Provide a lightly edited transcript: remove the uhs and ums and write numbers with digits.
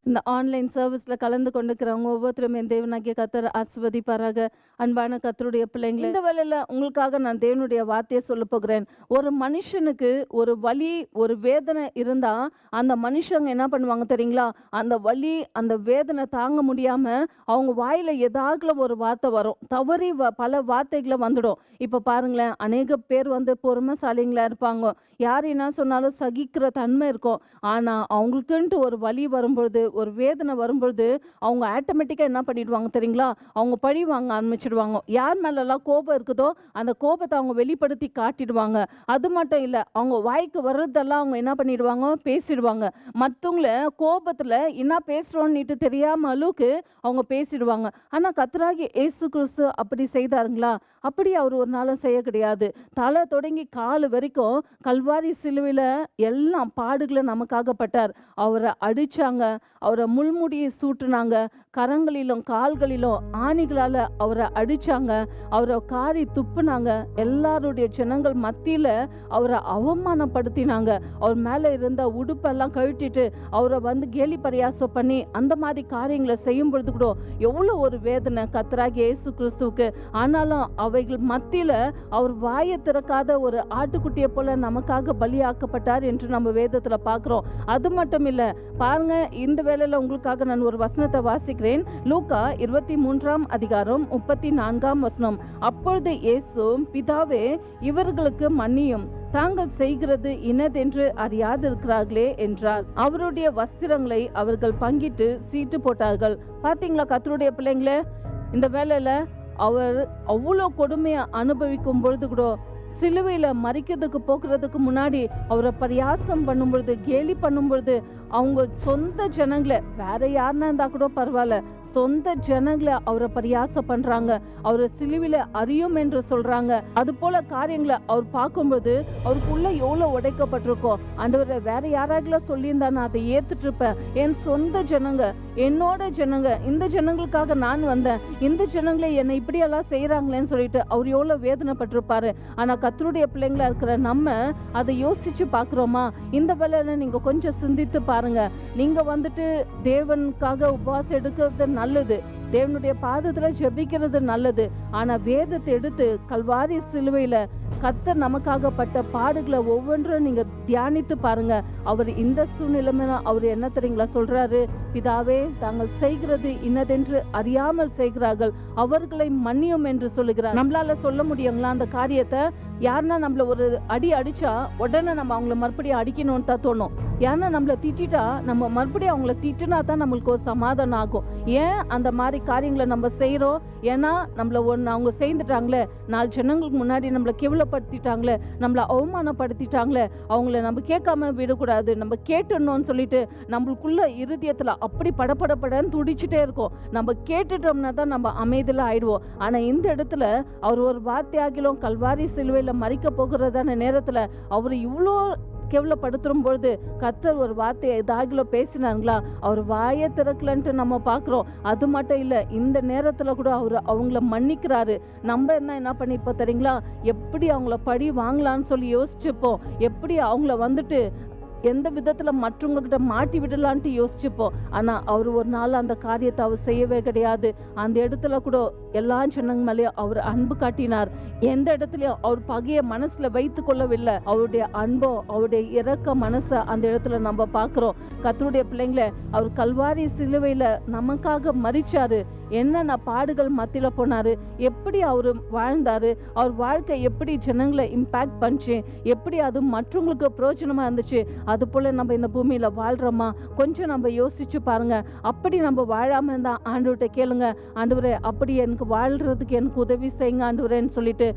இந்த ஆன்லைன் சர்வீஸ்ல கலந்து கொண்டிருக்கிறவங்க ஒவ்வொருத்தரும் என் தேவனாகிய கர்த்தர் ஆசீர்வதிப்பாராக. அன்பான கர்த்தருடைய பிள்ளைங்களே, இந்த வேளையில உங்களுக்காக நான் தேவனுடைய வார்த்தையை சொல்லப் போகிறேன். ஒரு மனுஷனுக்கு ஒரு வலி, ஒரு வேதனை இருந்தா, அந்த மனுஷங்க என்ன பண்ணுவாங்க தெரியுங்களா? அந்த வலி, அந்த வேதனை தாங்க முடியாம அவங்க வாயில ஏதாகல ஒரு வார்த்தை வரும். தவறி பல வார்த்தைகள வந்துடும். இப்ப பாருங்களேன், அநேக பேர் பொறுமைசாலிங்களா இருப்பாங்க. யார் என்ன சொன்னாலும் சகிக்கிற தன்மை இருக்கும். ஆனா அவங்களுக்குன்ட்டு ஒரு வலி வரும்பொழுது, ஒரு வேதனை வரும்பொழுது, அவங்க ஆட்டோமேட்டிக்கா என்ன பண்ணிடுவாங்க தெரியுங்களா? அவங்க பழி வாங்க ஆரம்பிச்சுடுவாங்க. யார் மேலலாம் கோபம் இருக்குதோ, அந்த கோபத்த அவங்க வெளிப்படுத்தி காட்டிடுவாங்க. அது மட்டும் இல்ல, அவங்க வாய்க்கு வர்றதெல்லாம் அவங்க என்ன பண்ணிடுவாங்க? பேசிடுவாங்க. மத்தவங்கள கோபத்துல என்ன பேசுறோம்னுட்டு தெரியாம அளவுக்கு அவங்க பேசிடுவாங்க. ஆனா கர்த்தராகிய இயேசு கிறிஸ்து அப்படி செய்தாருங்களா? அப்படி அவர் ஒரு நாளும் செய்ய கிடையாது. தலை தொடங்கி கால் வரைக்கும் கல்வாரி சிலுவையில எல்லாம் பாடுகள நமக்காக பட்டார். அவர அடிச்சாங்க. அவர முள்முடியை சூட்டுனாங்க. கரங்களிலும் கால்களிலும் ஆணிகளால அவர அடிச்சாங்க. அவர காரி துப்புனாங்க. எல்லாருடைய ஜனங்கள் மத்தியில அவர அவமானப்படுத்தினாங்க. அவர் மேல இருந்த உடுப்பெல்லாம் கழட்டிட்டு அவர கேலி பரியாசம் பண்ணி அந்த மாதிரி காரியங்களை செய்யும் பொழுது கூட எவ்வளோ ஒரு வேதனை கர்த்தராகிய இயேசு கிறிஸ்துவுக்கு. ஆனாலும் அவைகள் மத்தியில அவர் வாயை திறக்காத ஒரு ஆட்டுக்குட்டியை போல நமக்காக பலியாக்கப்பட்டார் என்று நம்ம வேதத்துல பார்க்கிறோம். அது மட்டும் இல்ல, பாருங்க, இந்த வேளையில உங்களுக்காக நான் ஒரு வசனத்தை வாசிக்கிறேன். லூக்கா 23ஆம் அதிகாரம் 34ஆம் வசனம். அப்பொழுது இயேசு, பிதாவே, இவர்களுக்கு மன்னியும், தாங்கள் செய்கிறது இன்னதென்று அறியாதிருக்கிறார்களே என்றார். அவருடைய வஸ்திரங்களை அவர்கள் பங்கிட்டு சீட்டு போட்டார்கள். பாத்தீங்களா கர்த்தருடைய பிள்ளைங்களே, இந்த வேளையில அவர் அவ்வளோ கொடுமையை அனுபவிக்கும் பொழுது கூட சிலுவையில மறிக்கிறதுக்கு போக்குறதுக்கு முன்னாடி அவரை பரியாசம் பண்ணும் பொழுது, கேலி பண்ணும் பொழுது, அவங்க சொந்த ஜனங்களை, வேற யாருன்னா இருந்தா கூட பரவாயில்ல, சொந்த ஜனங்களை அவரை பரியாசம் பண்றாங்க. அவரை சிலுவையில அறியும் என்று சொல்றாங்க. அது போல காரியங்களை அவர் பார்க்கும்போது அவருக்குள்ள எவ்வளவு உடைக்கப்பட்டிருக்கோம். ஆண்டவரை, வேற யாராவது சொல்லியிருந்தா நான் அதை ஏத்துட்டு இருப்பேன். என் சொந்த ஜனங்க, என்னோட ஜனங்க, இந்த ஜனங்களுக்காக நான் வந்தேன், இந்த ஜனங்களை என்னை இப்படியெல்லாம் செய்யறாங்களேன்னு சொல்லிட்டு அவர் எவ்வளவு வேதனைப்பட்டிருப்பாரு. ஆனா கர்த்தருடைய பிள்ளைங்களா இருக்கிற நம்ம அதை யோசிச்சு பார்க்குறோமா? இந்த வேளையில நீங்க கொஞ்சம் சிந்தித்து பாருங்க. நீங்க தேவனுக்காக உபவாசம் எடுக்கிறது நல்லது, தேவனுடைய பாதத்துல ஜெபிக்கிறது நல்லது. ஆனா வேதத்தை எடுத்து கல்வாரி சிலுவையில கர்த்தர் நமக்காக பட்ட பாடுகளை ஒவ்வொன்றும் நீங்க தியானித்து பாருங்க. அவர் இந்த சூழ்நிலைமையில அவர் என்ன தெரியுங்களா சொல்றாரு? பிதாவே, தாங்கள் செய்கிறது இன்னதென்று அறியாமல் செய்கிறார்கள், அவர்களை மன்னியும் என்று சொல்லுகிறார். நம்மளால சொல்ல முடியுங்களா அந்த காரியத்தை? யாருன்னா நம்மள ஒரு அடி அடிச்சா உடனே நம்ம அவங்கள மறுபடியும் அடிக்கணும்னு தான் தோணும். யாருன்னா நம்மள திட்டா நம்ம மறுபடியும் அவங்கள திட்டுனா தான் நம்மளுக்கு ஒரு சமாதானம் ஆகும். ஏன் அந்த மாதிரி காரியங்களை நம்ம செய்கிறோம்? ஏன்னா நம்மள அவங்க செய்துட்டாங்களே, 4 ஜனங்களுக்கு முன்னாடி நம்மளை கேவலப்படுத்திட்டாங்களே, நம்மளை அவமானப்படுத்திட்டாங்களே, அவங்கள நம்ம கேட்காம விடக்கூடாது, நம்ம கேட்டுடணும்னு சொல்லிட்டு நம்மளுக்குள்ள இருதயத்தில் அப்படி படப்படப்படன்னு துடிச்சுட்டே இருக்கும். நம்ம கேட்டுட்டோம்னா தான் நம்ம அமைதியில் ஆயிடுவோம். ஆனால் இந்த இடத்துல அவர் ஒரு வார்த்தையாகிலும் கல்வாரி சிலுவையில் மறிக்க போகிறதான நேரத்தில் அவர் இவ்வளோ கேவலப்படுத்தும் பொழுது கர்த்தர் ஒரு வார்த்தையை ஏதாகிலோ பேசினாங்களா? அவர் வாயை திறக்கலன்ட்டு நம்ம பார்க்குறோம். அது மட்டும் இல்லை, இந்த நேரத்தில் கூட அவர் அவங்கள மன்னிக்கிறாரு. நம்ம என்ன பண்ணிப்போம் தெரியுங்களா? எப்படி அவங்கள பழி வாங்கலான்னு சொல்லி யோசிச்சுப்போம். எப்படி அவங்கள எந்த விதத்தில் மற்றவங்க கிட்ட மாட்டி விடலான்ட்டு யோசிச்சுப்போம். ஆனால் அவர் ஒரு நாள் அந்த காரியத்தை அவர் செய்யவே கிடையாது. அந்த இடத்துல கூட எல்லா ஜனங்க மேலேயும் அவர் அன்பு காட்டினார். எந்த இடத்துலையும் அவர் பகைய மனசுல வைத்து கொள்ளவில்லை. அவருடைய அன்போ, அவருடைய இரக்க மனசை அந்த இடத்துல நம்ம பார்க்கிறோம். கர்த்தருடைய பிள்ளைங்களை, அவர் கல்வாரி சிலுவையில நமக்காக மரிச்சாரு. என்னென்ன பாடுகள் மத்தியில போனாரு, எப்படி அவரு வாழ்ந்தாரு, அவர் வாழ்க்கை எப்படி ஜனங்களை இம்பாக்ட் பண்ணுச்சு, எப்படி அது மற்றவங்களுக்கு பிரயோஜனமா இருந்துச்சு. அது போல நம்ம இந்த பூமியில வாழ்றோமா? கொஞ்சம் நம்ம யோசிச்சு பாருங்க. அப்படி நம்ம வாழாம இருந்தா ஆண்டவர்கிட்ட கேளுங்க, ஆண்டவரே, அப்படி எனக்கு வாழ்றதுக்கு எனக்கு உதவி செய்யுங்க ஆண்டவரேன்னு சொல்லிட்டு